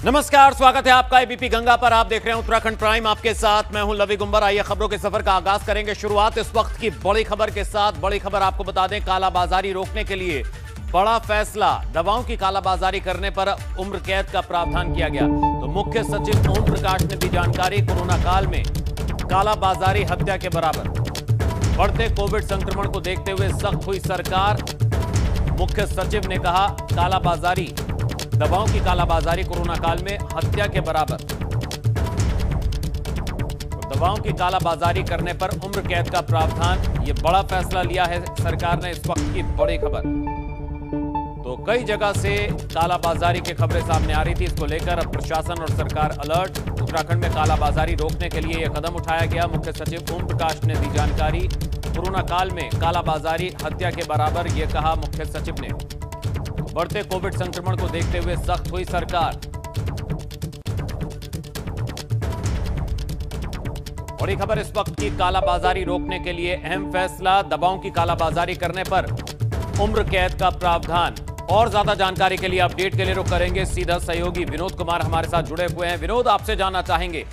नमस्कार, स्वागत है आपका एबीपी गंगा पर। आप देख रहे हैं उत्तराखंड प्राइम, आपके साथ मैं हूं लवी गुंबर। आइए खबरों के सफर का आगाज करेंगे। शुरुआत इस वक्त की बड़ी खबर के साथ। बड़ी खबर आपको बता दें, कालाबाजारी रोकने के लिए बड़ा फैसला। दवाओं की कालाबाजारी करने पर उम्र कैद का प्रावधान किया गया। तो मुख्य सचिव ओम प्रकाश ने दी जानकारी। कोरोना काल में कालाबाजारी हत्या के बराबर। बढ़ते कोविड संक्रमण को देखते हुए सख्त हुई सरकार। मुख्य सचिव ने कहा, कालाबाजारी, दवाओं की कालाबाजारी कोरोना काल में हत्या के बराबर। तो दवाओं की कालाबाजारी करने पर उम्र कैद का प्रावधान, यह बड़ा फैसला लिया है सरकार ने। इस वक्त की बड़ी खबर। तो कई जगह से कालाबाजारी की खबरें सामने आ रही थी। इसको लेकर अब प्रशासन और सरकार अलर्ट। उत्तराखंड में कालाबाजारी रोकने के लिए यह कदम उठाया गया। मुख्य सचिव ओम प्रकाश ने दी जानकारी। कोरोना काल में कालाबाजारी हत्या के बराबर, यह कहा मुख्य सचिव ने। बढ़ते कोविड संक्रमण को देखते हुए सख्त हुई सरकार। बड़ी खबर इस वक्त की, कालाबाजारी रोकने के लिए अहम फैसला। दवाओं की कालाबाजारी करने पर उम्र कैद का प्रावधान। और ज्यादा जानकारी के लिए, अपडेट के लिए रुख करेंगे सीधा सहयोगी विनोद कुमार हमारे साथ जुड़े हुए हैं। विनोद, आपसे जानना चाहेंगे,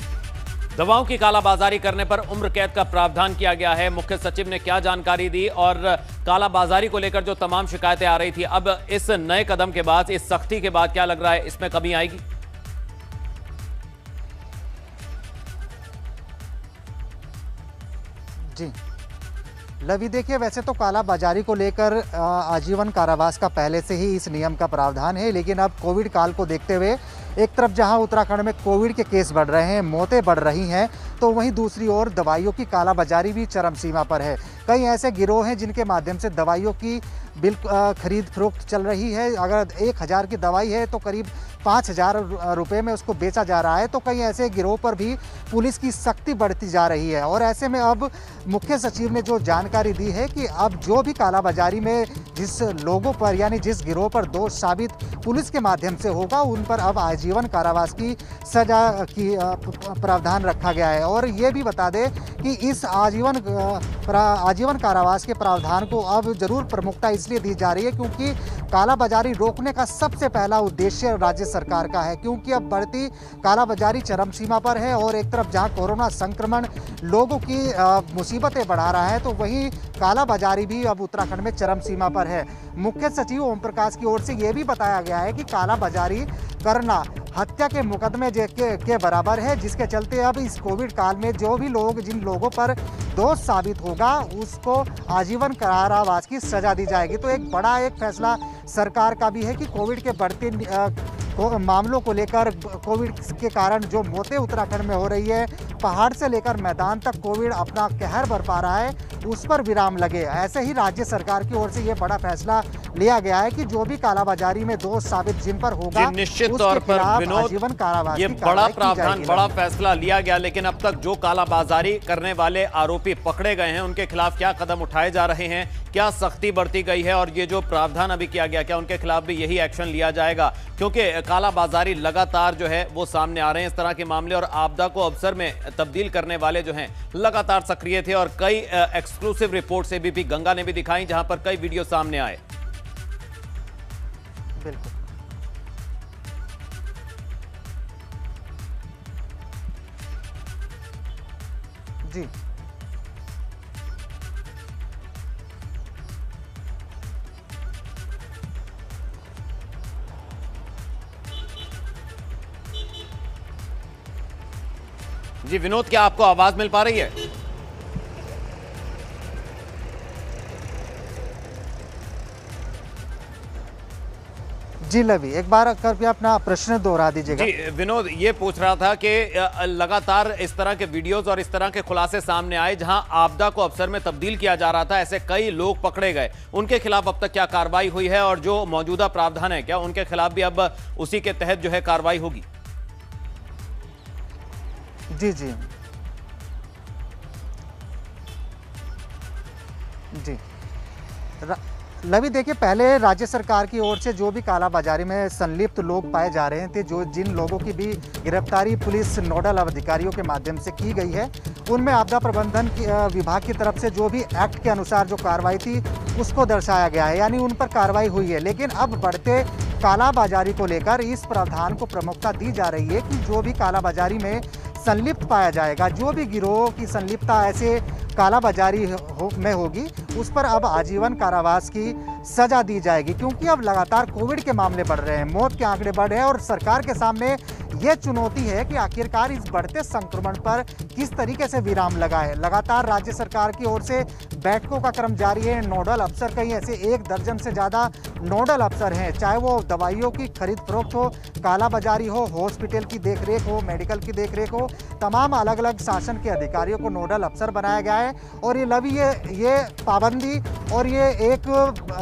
दवाओं की कालाबाजारी करने पर उम्र कैद का प्रावधान किया गया है। मुख्य सचिव ने क्या जानकारी दी और कालाबाजारी को लेकर जो तमाम शिकायतें आ रही थी, अब इस नए कदम के बाद, इस सख्ती के बाद क्या लग रहा है, इसमें कमी आएगी? जी लवी, देखिए, वैसे तो कालाबाजारी को लेकर आजीवन कारावास का पहले से ही इस नियम का प्रावधान है, लेकिन अब कोविड काल को देखते हुए एक तरफ जहां उत्तराखंड में कोविड के केस बढ़ रहे हैं, मौतें बढ़ रही हैं, तो वहीं दूसरी ओर दवाइयों की कालाबाजारी भी चरम सीमा पर है। कई ऐसे गिरोह हैं जिनके माध्यम से दवाइयों की खरीद फरोख्त चल रही है। अगर 1000 की दवाई है तो करीब 5000 रुपये में उसको बेचा जा रहा है। तो कई ऐसे गिरोह पर भी पुलिस की सख्ती बढ़ती जा रही है। और ऐसे में अब मुख्य सचिव ने जो जानकारी दी है कि अब जो भी कालाबाजारी में जिस लोगों पर, यानी जिस गिरोह पर दोष साबित पुलिस के माध्यम से होगा, उन पर अब आजीवन कारावास की सजा की प्रावधान रखा गया है। और ये भी बता दें कि इस आजीवन कारावास के प्रावधान को अब जरूर प्रमुखता इसलिए दी जा रही है क्योंकि कालाबाजारी रोकने का सबसे पहला उद्देश्य राज्य सरकार का है। क्योंकि अब बढ़ती कालाबाजारी चरम सीमा पर है और एक तरफ जहां कोरोना संक्रमण लोगों की मुसीबतें बढ़ा रहा है, तो वहीं कालाबाजारी भी अब उत्तराखंड में चरम सीमा पर है। मुख्य सचिव ओम प्रकाश की ओर से यह भी बताया गया है कि कालाबाजारी करना हत्या के मुकदमे के बराबर है, जिसके चलते अब इस कोविड काल में जो भी लोग, जिन लोगों पर दोष साबित होगा, उसको आजीवन कारावास की सजा दी जाएगी। तो एक बड़ा फैसला सरकार का भी है कि कोविड के बढ़ते मामलों को लेकर, कोविड के कारण जो मौतें उत्तराखंड में हो रही है, पहाड़ से लेकर मैदान तक कोविड अपना कहर बरपा रहा है, उस पर विराम लगे। ऐसे ही राज्य सरकार की ओर से यह बड़ा फैसला लिया गया है कि जो भी कालाबाजारी में दोष साबित जिन पर होगा, निश्चित तौर पर विनोद, आजीवन कारावास ये बड़ा प्रावधान, बड़ा फैसला लिया गया। लेकिन अब तक जो कालाबाजारी करने वाले आरोपी पकड़े गए हैं, उनके खिलाफ क्या कदम उठाए जा रहे हैं, क्या सख्ती बढ़ती गई है, और ये जो प्रावधान अभी किया गया, क्या उनके खिलाफ भी यही एक्शन लिया जाएगा? क्योंकि कालाबाजारी लगातार जो है वो सामने आ रहे हैं, इस तरह के मामले, और आपदा को अवसर में तब्दील करने वाले जो हैं लगातार सक्रिय थे। और कई एक्सक्लूसिव रिपोर्ट्स एबीपी गंगा ने भी दिखाई, जहां पर कई वीडियो सामने आए। बिल्कुल जी, जी विनोद, क्या आपको आवाज मिल पा रही है? जी लवी, एक बार कृपया अपना प्रश्न दोहरा दीजिएगा। जी विनोद, ये पूछ रहा था कि लगातार इस तरह के वीडियोस और इस तरह के खुलासे सामने आए, जहां आपदा को अवसर में तब्दील किया जा रहा था, ऐसे कई लोग पकड़े गए, उनके खिलाफ अब तक क्या कार्रवाई हुई है? और जो मौजूदा प्रावधान है, क्या उनके खिलाफ भी अब उसी के तहत जो है कार्रवाई होगी? जी जी जी लवी, देखिए, पहले राज्य सरकार की ओर से जो भी कालाबाजारी में संलिप्त लोग पाए जा रहे थे, जिन लोगों की भी गिरफ्तारी पुलिस नोडल अधिकारियों के माध्यम से की गई है, उनमें आपदा प्रबंधन विभाग की तरफ से जो भी एक्ट के अनुसार जो कार्रवाई थी उसको दर्शाया गया है, यानी उन पर कार्रवाई हुई है। लेकिन अब बढ़ते कालाबाजारी को लेकर इस प्रावधान को प्रमुखता दी जा रही है कि जो भी कालाबाजारी में संलिप्त पाया जाएगा, जो भी गिरोह की संलिप्तता ऐसे कालाबाजारी में होगी, उस पर अब आजीवन कारावास की सजा दी जाएगी। क्योंकि अब लगातार कोविड के मामले बढ़ रहे हैं, मौत के आंकड़े बढ़ रहे हैं और सरकार के सामने ये चुनौती है कि आखिरकार इस बढ़ते संक्रमण पर किस तरीके से विराम लगाए। लगातार राज्य सरकार की ओर से बैठकों का क्रम जारी है। नोडल अफसर, कई ऐसे 1 दर्जन से ज़्यादा नोडल अफसर हैं, चाहे वो दवाइयों की खरीद फरोख्त हो, कालाबाजारी हो, हॉस्पिटल की देखरेख हो, मेडिकल की देखरेख हो, तमाम अलग अलग शासन के अधिकारियों को नोडल अफसर बनाया गया है। और ये पाबंदी और ये एक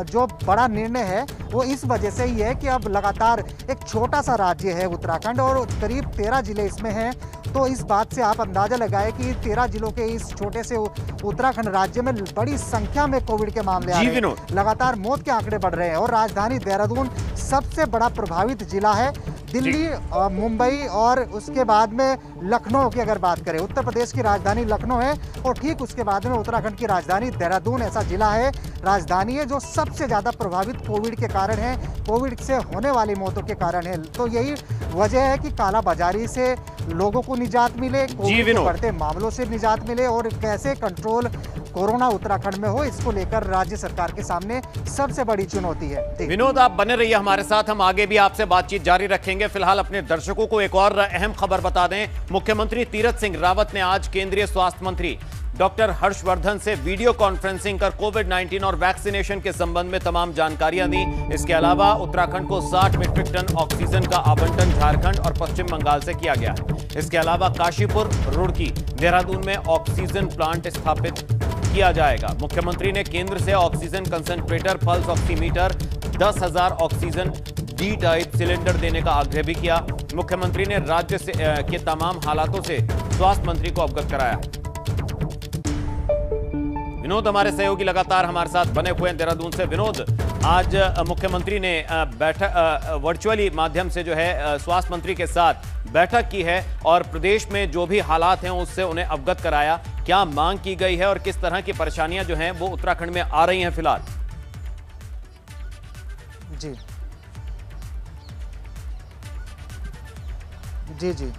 जो बड़ा निर्णय है वो इस वजह से ही है कि अब लगातार एक छोटा सा राज्य है उत्तराखंड और करीब 13 जिले इसमें हैं। तो इस बात से आप अंदाजा लगाएं कि 13 जिलों के इस छोटे से उत्तराखंड राज्य में बड़ी संख्या में कोविड के मामले आ रहे हैं। लगातार मौत के आंकड़े बढ़ रहे हैं और राजधानी देहरादून सबसे बड़ा प्रभावित जिला है। दिल्ली, मुंबई और उसके बाद में लखनऊ की अगर बात करें, उत्तर प्रदेश की राजधानी लखनऊ है और ठीक उसके बाद में उत्तराखंड की राजधानी देहरादून ऐसा जिला है, राजधानी है जो सबसे ज़्यादा प्रभावित कोविड के कारण है, कोविड से होने वाली मौतों के कारण है। तो यही वजह है कि कालाबाजारी से लोगों को निजात मिले, कोविड के बढ़ते मामलों से निजात मिले और कैसे कंट्रोल कोरोना उत्तराखंड में हो, इसको लेकर राज्य सरकार के सामने सबसे बड़ी चुनौती है। विनोद, आप बने रहिए हमारे साथ, हम आगे भी आपसे बातचीत जारी रखेंगे। फिलहाल अपने दर्शकों को एक और अहम खबर बता दें। मुख्यमंत्री तीरथ सिंह रावत ने आज केंद्रीय स्वास्थ्य मंत्री डॉक्टर हर्षवर्धन से वीडियो कॉन्फ्रेंसिंग कर कोविड-19 और वैक्सीनेशन के संबंध में तमाम जानकारियां दी। इसके अलावा उत्तराखंड को 60 मीट्रिक टन ऑक्सीजन का आवंटन झारखंड और पश्चिम बंगाल से किया गया है। इसके अलावा काशीपुर, रुड़की, देहरादून में ऑक्सीजन प्लांट स्थापित किया जाएगा। मुख्यमंत्री ने केंद्र से oxygen concentrator, pulse oximeter, 10,000 oxygen D type cylinder देने का आग्रह भी किया। मुख्यमंत्री ने राज्य के तमाम हालातों से स्वास्थ्य मंत्री को अवगत कराया। विनोद हमारे सहयोगी लगातार हमारे साथ बने हुए हैं देहरादून से। विनोद, आज मुख्यमंत्री ने बैठक वर्चुअली माध्यम से जो है स्वास्थ्य मंत्री के साथ बैठक की है और प्रदेश में जो भी हालात हैं उससे उन्हें अवगत कराया। क्या मांग की गई है और किस तरह की परेशानियां जो हैं वो उत्तराखंड में आ रही हैं फिलहाल? जी जी जी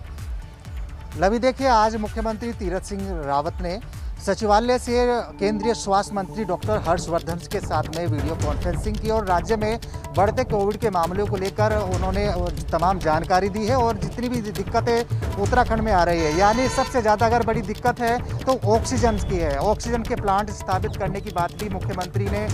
लवी, देखिए, आज मुख्यमंत्री तीरथ सिंह रावत ने सचिवालय से केंद्रीय स्वास्थ्य मंत्री डॉक्टर हर्षवर्धन के साथ में वीडियो कॉन्फ्रेंसिंग की और राज्य में बढ़ते कोविड के मामलों को लेकर उन्होंने तमाम जानकारी दी है और जितनी भी दिक्कतें उत्तराखंड में आ रही है, यानी सबसे ज़्यादा अगर बड़ी दिक्कत है तो ऑक्सीजन की है। ऑक्सीजन के प्लांट स्थापित करने की बात भी मुख्यमंत्री ने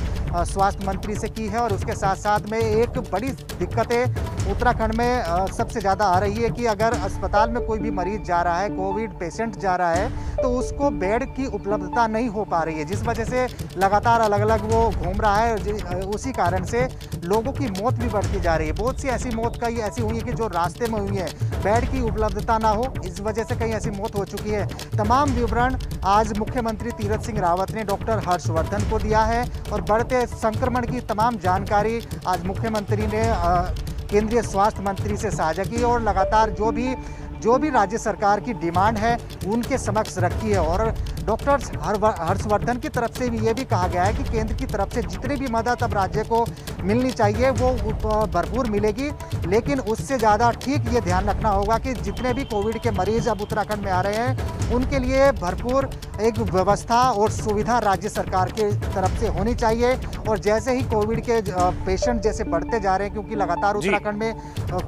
स्वास्थ्य मंत्री से की है और उसके साथ साथ में एक बड़ी दिक्कतें उत्तराखंड में सबसे ज़्यादा आ रही है कि अगर अस्पताल में कोई भी मरीज जा रहा है, कोविड पेशेंट जा रहा है, तो उसको बेड की उपलब्धता नहीं हो पा रही है, जिस वजह से लगातार अलग अलग वो घूम रहा है। उसी कारण से लोगों की मौत भी बढ़ती जा रही है। बहुत सी ऐसी मौत कई ऐसी हुई है कि जो रास्ते में हुई है, बेड की उपलब्धता ना हो, इस वजह से कई ऐसी मौत हो चुकी है। तमाम विवरण आज मुख्यमंत्री तीरथ सिंह रावत ने डॉक्टर हर्षवर्धन को दिया है और बढ़ते संक्रमण की तमाम जानकारी आज मुख्यमंत्री ने केंद्रीय स्वास्थ्य मंत्री से साझा की और लगातार जो भी राज्य सरकार की डिमांड है उनके समक्ष रखी है। और डॉक्टर हर्षवर्धन की तरफ से भी ये भी कहा गया है कि केंद्र की तरफ से जितनी भी मदद अब राज्य को मिलनी चाहिए वो भरपूर मिलेगी, लेकिन उससे ज़्यादा ठीक ये ध्यान रखना होगा कि जितने भी कोविड के मरीज अब उत्तराखंड में आ रहे हैं उनके लिए भरपूर एक व्यवस्था और सुविधा राज्य सरकार की तरफ से होनी चाहिए। और जैसे ही कोविड के पेशेंट जैसे बढ़ते जा रहे हैं, क्योंकि लगातार उत्तराखंड में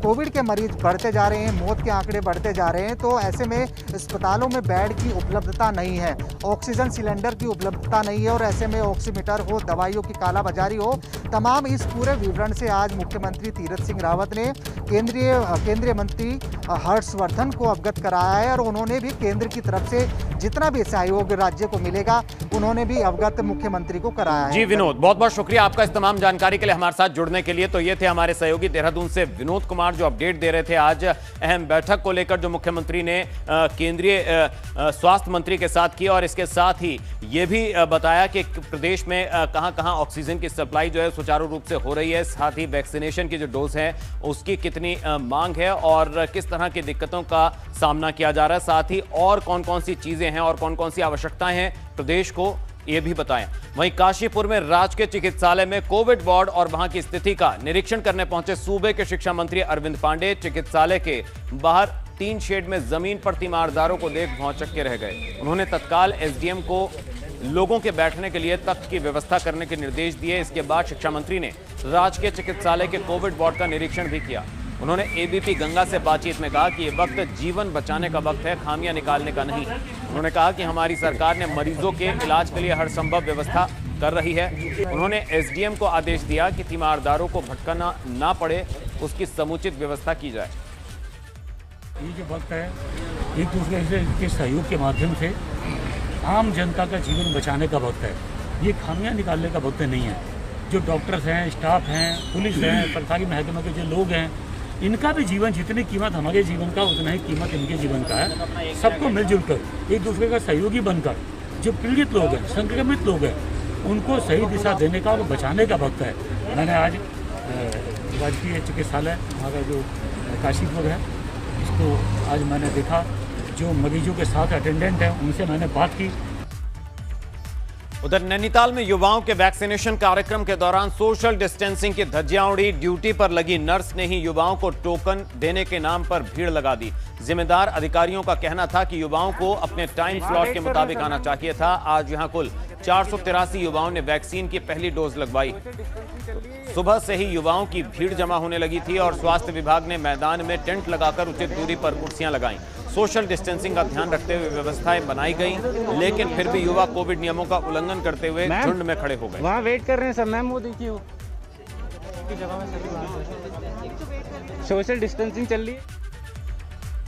कोविड के मरीज बढ़ते जा रहे हैं, मौत के आंकड़े बढ़ते जा रहे हैं, तो ऐसे में अस्पतालों में बेड की उपलब्धता नहीं है, ऑक्सीजन सिलेंडर की उपलब्धता नहीं है और ऐसे में ऑक्सीमीटर हो, दवाइयों की कालाबाजारी हो। तमाम इस पूरे विवरण से आज मुख्यमंत्री तीरथ सिंह रावत ने केंद्रीय मंत्री हर्षवर्धन को अवगत कराया है और उन्होंने भी केंद्र की तरफ से जितना भी सहयोग राज्य को मिलेगा उन्होंने भी अवगत मुख्यमंत्री को कराया है। जी विनोद, बहुत बहुत शुक्रिया आपका इस तमाम जानकारी के लिए हमारे साथ जुड़ने के लिए। तो ये थे हमारे सहयोगी देहरादून से विनोद कुमार जो अपडेट दे रहे थे आज अहम बैठक को लेकर जो मुख्यमंत्री ने केंद्रीय स्वास्थ्य मंत्री के साथ की और इसके साथ ही ये भी बताया कि प्रदेश में कहां-कहां ऑक्सीजन की सप्लाई जो है सुचारू रूप से हो रही है, साथ ही वैक्सीनेशन की जो डोज है उसकी कितनी मांग है और किस तरह की दिक्कतों का सामना किया जा रहा है, साथ ही और कौन कौन सी चीजें हैं और कौन कौन सी आवश्यकताएं हैं प्रदेश को ये भी बताएं। वहीं काशीपुर में राजकीय चिकित्सालय में कोविड वार्ड और वहां की स्थिति का निरीक्षण करने पहुंचे सूबे के शिक्षा मंत्री अरविंद पांडे चिकित्सालय के बाहर टीन शेड में जमीन पर तीमारदारों को देख भौचक्के के रह गए। उन्होंने तत्काल एसडीएम को लोगों के बैठने के लिए तख्त की व्यवस्था करने के निर्देश दिए। इसके बाद शिक्षा मंत्री ने राजकीय चिकित्सालय के कोविड वार्ड का निरीक्षण भी किया। उन्होंने एबीपी गंगा से बातचीत में कहा कि ये वक्त जीवन बचाने का वक्त है, खामियां निकालने का नहीं। उन्होंने कहा कि हमारी सरकार ने मरीजों के इलाज के लिए हर संभव व्यवस्था कर रही है। उन्होंने एसडीएम को आदेश दिया कि तीमारदारों को भटकना ना पड़े, उसकी समुचित व्यवस्था की जाए। ये जो वक्त है एक दूसरे के सहयोग के माध्यम से आम जनता का जीवन बचाने का वक्त है, ये खामियां निकालने का वक्त नहीं है। जो डॉक्टर्स हैं, स्टाफ हैं, पुलिस हैं, सरकारी महकमे के जो लोग हैं, इनका भी जीवन जितनी कीमत हमारे जीवन का उतना ही कीमत इनके जीवन का है। सबको मिलजुल कर एक दूसरे का सहयोगी बनकर जो पीड़ित लोग हैं, संक्रमित लोग हैं, उनको सही दिशा देने का और बचाने का वक्त है। मैंने आज राजकीय चिकित्सालय हमारा जो काशीपुर है, इसको आज मैंने देखा। जो मरीजों के साथ अटेंडेंट हैं उनसे मैंने बात की। उधर नैनीताल में युवाओं के वैक्सीनेशन कार्यक्रम के दौरान सोशल डिस्टेंसिंग की धज्जियां उड़ी। ड्यूटी पर लगी नर्स ने ही युवाओं को टोकन देने के नाम पर भीड़ लगा दी। जिम्मेदार अधिकारियों का कहना था कि युवाओं को अपने टाइम स्लॉट के मुताबिक आना चाहिए था। आज यहां कुल 483 युवाओं ने वैक्सीन की पहली डोज लगवाई। सुबह से ही युवाओं की भीड़ जमा होने लगी थी और स्वास्थ्य विभाग ने मैदान में टेंट लगाकर उचित दूरी पर कुर्सियां लगाईं। सोशल डिस्टेंसिंग का ध्यान रखते हुए व्यवस्थाएं बनाई गई, लेकिन फिर भी युवा कोविड नियमों का उल्लंघन करते हुए झुंड में खड़े हो गए। वहाँ वेट कर रहे हैं सब मैम, वो देखिए सोशल डिस्टेंसिंग चल रही है।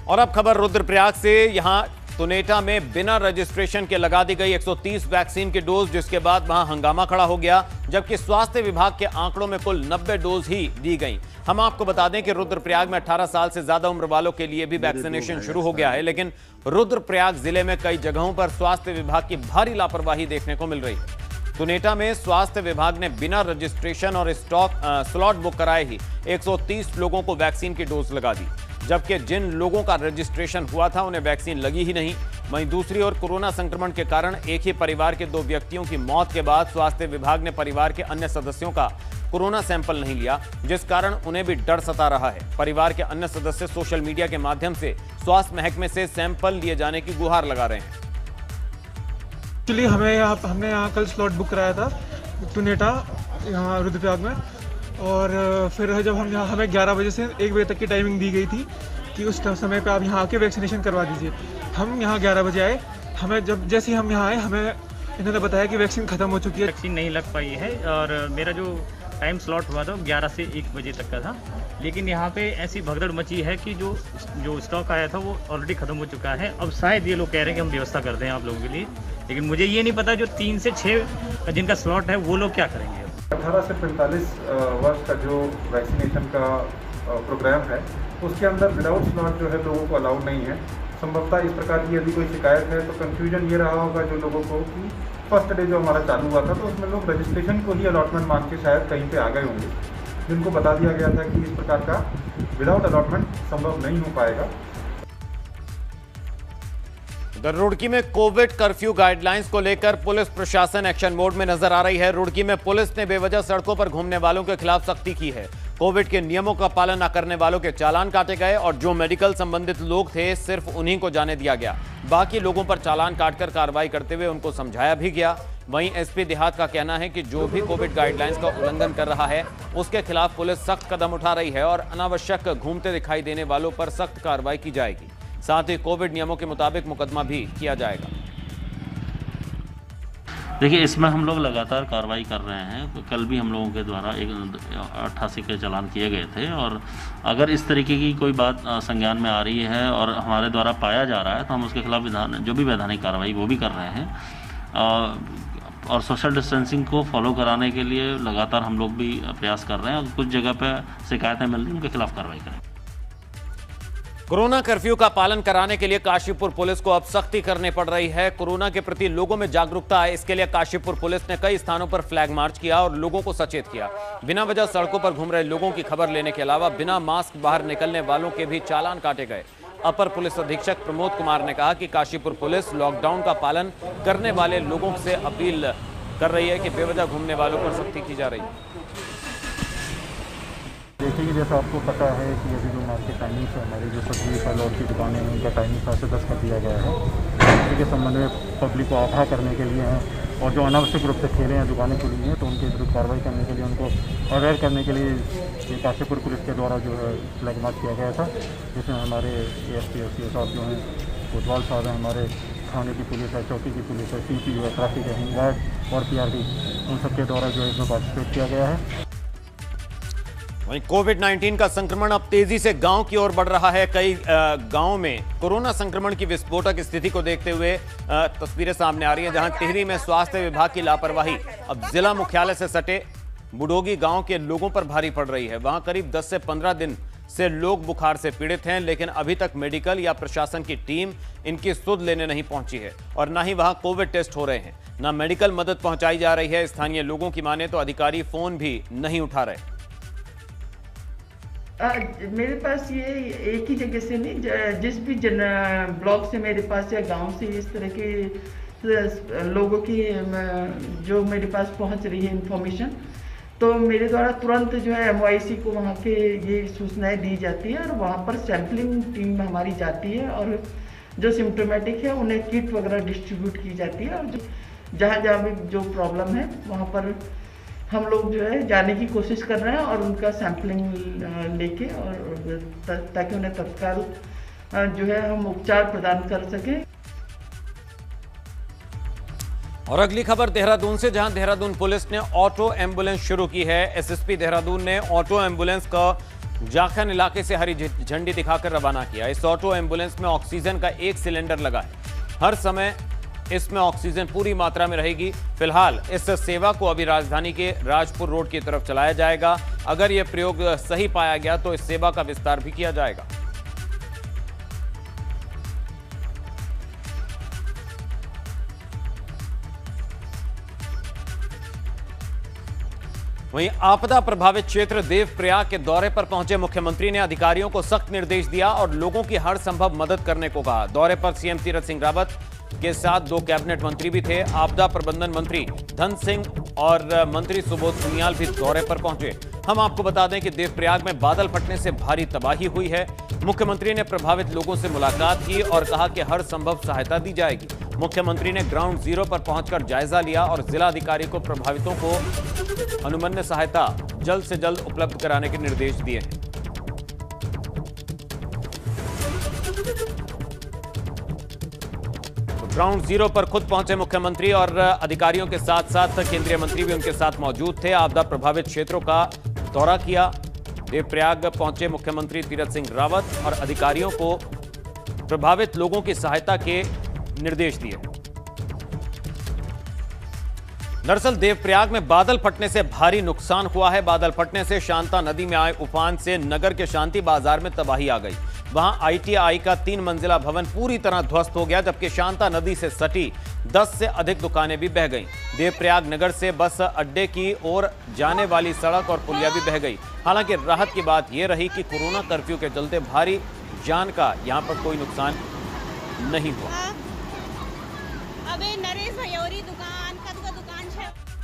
और अब खबर रुद्रप्रयाग से। यहां तुनेटा में बिना रजिस्ट्रेशन के लगा दी गई 130 वैक्सीन की डोज, जिसके बाद वहां हंगामा खड़ा हो गया, जबकि स्वास्थ्य विभाग के आंकड़ों में कुल 90 डोज ही दी गई। हम आपको बता दें कि रुद्रप्रयाग में 18 साल से ज्यादा उम्र वालों के लिए भी वैक्सीनेशन शुरू हो गया है, लेकिन रुद्रप्रयाग जिले में कई जगहों पर स्वास्थ्य विभाग की भारी लापरवाही देखने को मिल रही है। तुनेटा में स्वास्थ्य विभाग ने बिना रजिस्ट्रेशन और स्लॉट बुक कराए ही 130 लोगों को वैक्सीन की डोज लगा दी, जबकि जिन लोगों का रजिस्ट्रेशन हुआ था उन्हें वैक्सीन लगी ही नहीं। वहीं दूसरी ओर कोरोना संक्रमण के कारण एक ही परिवार के 2 व्यक्तियों की मौत के बाद स्वास्थ्य विभाग ने परिवार के अन्य सदस्यों का कोरोना सैंपल नहीं लिया, जिस कारण उन्हें भी डर सता रहा है। परिवार के अन्य सदस्य सोशल मीडिया के माध्यम से स्वास्थ्य महकमे से सैंपल लिए जाने की गुहार लगा रहे हैं। एक्चुअली हमने यहाँ कल स्लॉट बुक कराया था तुनेटा यहाँ रुद्रप्रयाग में, और फिर जब हम यहाँ हमें 11 बजे से 1 बजे तक की टाइमिंग दी गई थी कि उस समय पे आप यहाँ आके वैक्सीनेशन करवा दीजिए। हम यहाँ 11 बजे आए, हमें जैसे ही हम यहाँ आए हमें इन्होंने बताया कि वैक्सीन ख़त्म हो चुकी है। वैक्सीन नहीं लग पाई है और मेरा जो टाइम स्लॉट हुआ था 11 से 1 बजे तक का था, लेकिन यहाँ पे ऐसी भगदड़ मची है कि जो स्टॉक आया था वो ऑलरेडी ख़त्म हो चुका है। अब शायद ये लोग कह रहे हैं कि हम व्यवस्था कर दें आप लोगों के लिए, लेकिन मुझे ये नहीं पता जो 3 से 6 जिनका स्लॉट है वो लोग क्या करेंगे। 18 से 45 वर्ष का जो वैक्सीनेशन का प्रोग्राम है उसके अंदर विदाउट स्लॉट जो है लोगों को अलाउड नहीं है। संभवतः इस प्रकार की यदि कोई शिकायत है तो कंफ्यूजन ये रहा होगा जो लोगों को कि फर्स्ट डे जो हमारा चालू हुआ था तो उसमें लोग रजिस्ट्रेशन को ही अलॉटमेंट मांग के शायद कहीं पे आ गए होंगे, जिनको बता दिया गया था कि इस प्रकार का विदाउट अलॉटमेंट संभव नहीं हो पाएगा। रुड़की में कोविड कर्फ्यू गाइडलाइंस को लेकर पुलिस प्रशासन एक्शन मोड में नजर आ रही है। रुड़की में पुलिस ने बेवजह सड़कों पर घूमने वालों के खिलाफ सख्ती की है। कोविड के नियमों का पालन न करने वालों के चालान काटे गए और जो मेडिकल संबंधित लोग थे सिर्फ उन्हीं को जाने दिया गया। बाकी लोगों पर चालान काटकर कार्रवाई करते हुए उनको समझाया भी गया। वहीं एसपी देहात का कहना है कि जो भी कोविड गाइडलाइंस का उल्लंघन कर रहा है उसके खिलाफ पुलिस सख्त कदम उठा रही है और अनावश्यक घूमते दिखाई देने वालों पर सख्त कार्रवाई की जाएगी। साथ ही कोविड नियमों के मुताबिक मुकदमा भी किया जाएगा। देखिए, इसमें हम लोग लगातार कार्रवाई कर रहे हैं। कल भी हम लोगों के द्वारा 88 के चालान किए गए थे और अगर इस तरीके की कोई बात संज्ञान में आ रही है और हमारे द्वारा पाया जा रहा है तो हम उसके खिलाफ जो भी वैधानिक कार्रवाई वो भी कर रहे हैं। और सोशल डिस्टेंसिंग को फॉलो कराने के लिए लगातार हम लोग भी प्रयास कर रहे हैं और कुछ जगह पर शिकायतें मिल रही हैं उनके खिलाफ कार्रवाई करें। कोरोना कर्फ्यू का पालन कराने के लिए काशीपुर पुलिस को अब सख्ती करनी पड़ रही है। कोरोना के प्रति लोगों में जागरूकता आए इसके लिए काशीपुर पुलिस ने कई स्थानों पर फ्लैग मार्च किया और लोगों को सचेत किया। बिना वजह सड़कों पर घूम रहे लोगों की खबर लेने के अलावा बिना मास्क बाहर निकलने वालों के भी चालान काटे गए। अपर पुलिस अधीक्षक प्रमोद कुमार ने कहा कि काशीपुर पुलिस लॉकडाउन का पालन करने वाले लोगों से अपील कर रही है कि बेवजह घूमने वालों पर सख्ती की जा रही है। देखिए, जैसा आपको पता है कि अभी जो मार्केट टाइमिंग है, हमारी जो सब्जी फल और की दुकानें हैं, उनका टाइमिंग 7 से 10 कर दिया गया है। इसी के संबंध में पब्लिक को आगाह करने के लिए हैं, और जो अनावश्यक रूप से ठेले हैं, दुकानें खुली हैं, तो उनके विरुद्ध कार्रवाई करने के लिए, उनको अवेयर करने के लिए ये काशीपुर पुलिस के द्वारा जो है फ्लैग मार्च किया गया था, जिसमें हमारे ASP SCO साहब जो हैं, कोतवाल साहब हैं, हमारे थाने की पुलिस है, चौकी की पुलिस है, CPU है, ट्रैफिक है, होमगार्ड और PRD, उन सबके द्वारा जो है इसमें पार्टिसिपेट किया गया है। वहीं कोविड-19 का संक्रमण अब तेजी से गांव की ओर बढ़ रहा है। कई गांवों में कोरोना संक्रमण की विस्फोटक स्थिति को देखते हुए तस्वीरें सामने आ रही हैं, जहां टिहरी में स्वास्थ्य विभाग की लापरवाही अब जिला मुख्यालय से सटे बुडोगी गांव के लोगों पर भारी पड़ रही है। वहां करीब 10 से 15 दिन से लोग बुखार से पीड़ित हैं, लेकिन अभी तक मेडिकल या प्रशासन की टीम इनकी सुध लेने नहीं पहुंची है और न ही वहां कोविड टेस्ट हो रहे हैं, न मेडिकल मदद पहुंचाई जा रही है। स्थानीय लोगों की माने तो अधिकारी फोन भी नहीं उठा रहे। मेरे पास ये एक ही जगह से नहीं, जिस भी ब्लॉक से मेरे पास या गांव से इस तरह के लोगों की जो मेरे पास पहुंच रही है इंफॉर्मेशन, तो मेरे द्वारा तुरंत जो है MOIC को वहां के ये सूचनाएं दी जाती है और वहां पर सैम्पलिंग टीम हमारी जाती है और जो सिम्टोमेटिक है उन्हें किट वगैरह डिस्ट्रीब्यूट की जाती है, और जहाँ जहाँ भी जो प्रॉब्लम है वहाँ पर हम लोग जो है जाने की कोशिश कर रहे हैं और उनका सैंपलिंग लेके, और ताकि उन्हें तत्काल जो है हम उपचार प्रदान कर सकें। और अगली खबर देहरादून से, जहां देहरादून पुलिस ने ऑटो एम्बुलेंस शुरू की है। SSP देहरादून ने ऑटो एम्बुलेंस का जाखन इलाके से हरी झंडी दिखाकर रवाना किया। इस ऑटो एम्बुलेंस में ऑक्सीजन का 1 सिलेंडर लगा है। हर समय इसमें ऑक्सीजन पूरी मात्रा में रहेगी। फिलहाल इस सेवा को अभी राजधानी के राजपुर रोड की तरफ चलाया जाएगा। अगर यह प्रयोग सही पाया गया तो इस सेवा का विस्तार भी किया जाएगा। वहीं आपदा प्रभावित क्षेत्र देवप्रयाग के दौरे पर पहुंचे मुख्यमंत्री ने अधिकारियों को सख्त निर्देश दिया और लोगों की हर संभव मदद करने को कहा। दौरे पर CM तीरथ सिंह रावत के साथ 2 कैबिनेट मंत्री भी थे। आपदा प्रबंधन मंत्री धन सिंह और मंत्री सुबोध उनियाल भी दौरे पर पहुंचे। हम आपको बता दें कि देवप्रयाग में बादल फटने से भारी तबाही हुई है। मुख्यमंत्री ने प्रभावित लोगों से मुलाकात की और कहा कि हर संभव सहायता दी जाएगी। मुख्यमंत्री ने ग्राउंड जीरो पर पहुंचकर जायजा लिया और जिलाधिकारी को प्रभावितों को अनुमन्य सहायता जल्द से जल्द उपलब्ध कराने के निर्देश दिए हैं। ग्राउंड जीरो पर खुद पहुंचे मुख्यमंत्री और अधिकारियों के साथ साथ केंद्रीय मंत्री भी उनके साथ मौजूद थे। आपदा प्रभावित क्षेत्रों का दौरा किया। देवप्रयाग पहुंचे मुख्यमंत्री तीरथ सिंह रावत और अधिकारियों को प्रभावित लोगों की सहायता के निर्देश दिए। दरअसल देवप्रयाग में बादल फटने से भारी नुकसान हुआ है। बादल फटने से शांता नदी में आए उफान से नगर के शांति बाजार में तबाही आ गई। वहां ITI का 3 मंजिला भवन पूरी तरह ध्वस्त हो गया, जबकि शांता नदी से सटी 10 से अधिक दुकानें भी बह गईं। देवप्रयाग नगर से बस अड्डे की ओर जाने वाली सड़क और पुलिया भी बह गई। हालांकि राहत की बात यह रही कि कोरोना कर्फ्यू के चलते भारी जान का यहां पर कोई नुकसान नहीं हुआ।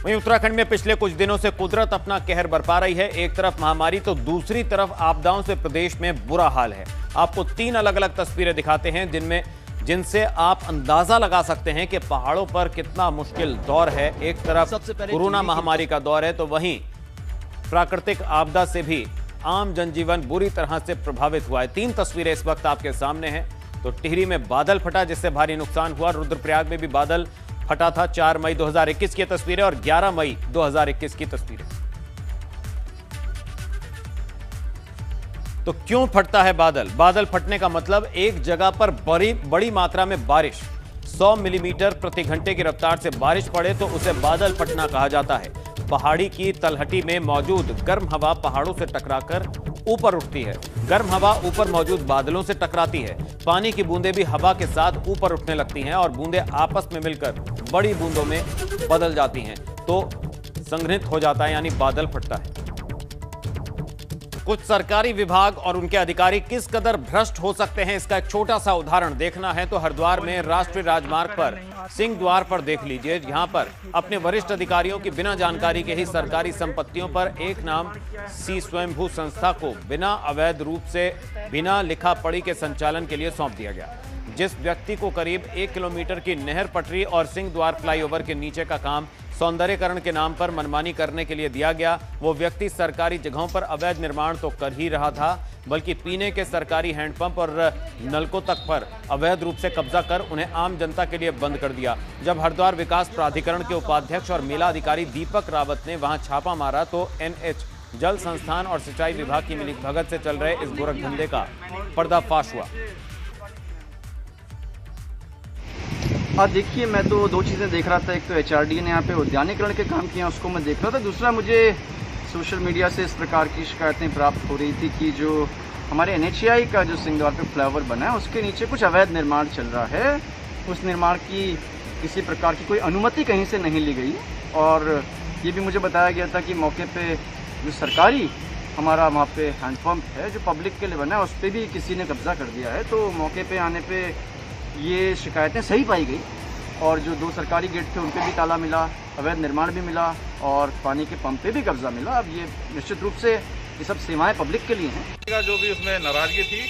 वहीं उत्तराखंड में पिछले कुछ दिनों से कुदरत अपना कहर बरपा रही है। एक तरफ महामारी तो दूसरी तरफ आपदाओं से प्रदेश में बुरा हाल है। आपको 3 अलग अलग तस्वीरें दिखाते हैं जिनसे आप अंदाजा लगा सकते हैं कि पहाड़ों पर कितना मुश्किल दौर है। एक तरफ कोरोना महामारी का दौर है तो वहीं प्राकृतिक आपदा से भी आम जनजीवन बुरी तरह से प्रभावित हुआ है। 3 तस्वीरें इस वक्त आपके सामने हैं। तो टिहरी में बादल फटा जिससे भारी नुकसान हुआ। रुद्रप्रयाग में भी बादल फटा था। 4 मई 2021 की तस्वीरें और 11 मई 2021 की तस्वीरें। तो क्यों फटता है बादल? बादल फटने का मतलब एक जगह पर बड़ी मात्रा में बारिश, 100 मिलीमीटर प्रति घंटे की रफ्तार से बारिश पड़े तो उसे बादल फटना कहा जाता है। पहाड़ी की तलहटी में मौजूद गर्म हवा पहाड़ों से टकराकर ऊपर उठती है। गर्म हवा ऊपर मौजूद बादलों से टकराती है। पानी की बूंदें भी हवा के साथ ऊपर उठने लगती हैं और बूंदें आपस में मिलकर बड़ी बूंदों में बदल जाती हैं तो संघनित हो जाता है, यानी बादल फटता है। कुछ सरकारी विभाग और उनके अधिकारी किस कदर भ्रष्ट हो सकते हैं, इसका एक छोटा सा उदाहरण देखना है तो हरिद्वार में राष्ट्रीय राजमार्ग पर सिंह द्वार पर देख लीजिए। यहां पर अपने वरिष्ठ अधिकारियों की बिना जानकारी के ही सरकारी संपत्तियों पर एक नाम सी स्वयंभू संस्था को बिना अवैध रूप से बिना लिखा पढ़ी के संचालन के लिए सौंप दिया गया। जिस व्यक्ति को करीब 1 किलोमीटर की नहर पटरी और सिंह द्वार फ्लाईओवर के नीचे का काम सौंदर्यकरण के नाम पर मनमानी करने के लिए दिया गया, वो व्यक्ति सरकारी जगहों पर अवैध निर्माण तो कर ही रहा था, बल्कि पीने के सरकारी हैंडपंप और नलकों तक पर अवैध रूप से कब्जा कर उन्हें आम जनता के लिए बंद कर दिया। जब हरिद्वार विकास प्राधिकरण के उपाध्यक्ष और मेला अधिकारी दीपक रावत ने वहां छापा मारा तो NH जल संस्थान और सिंचाई विभाग की मिलीभगत से चल रहे इस गोरखधंधे का पर्दाफाश हुआ। देखिए, मैं तो दो चीज़ें देख रहा था। एक तो HRD ने यहाँ पे उद्यानीकरण के काम किया, उसको मैं देख रहा था। दूसरा, मुझे सोशल मीडिया से इस प्रकार की शिकायतें प्राप्त हो रही थी कि जो हमारे NHAI का जो सिंह द्वार पे फ्लाईओवर बना है उसके नीचे कुछ अवैध निर्माण चल रहा है। उस निर्माण की किसी प्रकार की कोई अनुमति कहीं से नहीं ली गई और ये भी मुझे बताया गया था कि मौके पर जो सरकारी हमारा वहाँ पे हैंडपम्प है जो पब्लिक के लिए बना है उस पर भी किसी ने कब्जा कर दिया है। तो मौके पे आने पे ये शिकायतें सही पाई गई और जो 2 सरकारी गेट थे उन पे भी ताला मिला, अवैध निर्माण भी मिला और पानी के पंप पे भी कब्जा मिला। अब ये निश्चित रूप से ये सब सेवाएं पब्लिक के लिए हैं। जो भी उसमें नाराजगी थी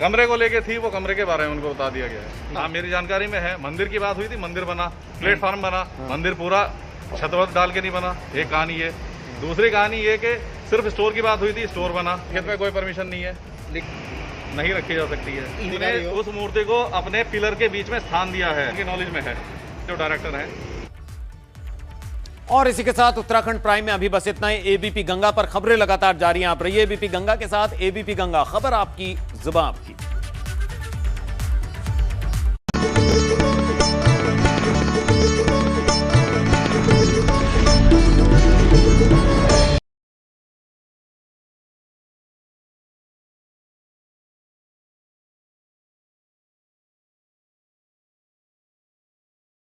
कमरे को लेके थी, वो कमरे के बारे में उनको बता दिया गया है। हाँ, मेरी जानकारी में है। मंदिर की बात हुई थी, मंदिर बना, प्लेटफार्म बना, मंदिर पूरा छतवत डाल के नहीं बना, एक कहानी है। दूसरी कहानी ये कि सिर्फ स्टोर की बात हुई थी, स्टोर बना, खेत में कोई परमिशन नहीं है, नहीं रखी जा सकती है। उन्होंने उस मूर्ति को अपने पिलर के बीच में स्थान दिया है, उनकी नॉलेज में है जो डायरेक्टर है। और इसी के साथ उत्तराखंड प्राइम में अभी बस इतना ही। ABP गंगा पर खबरें लगातार जारी हैं। आप रहिए ABP गंगा के साथ। ABP गंगा, खबर आपकी, जुबान आपकी।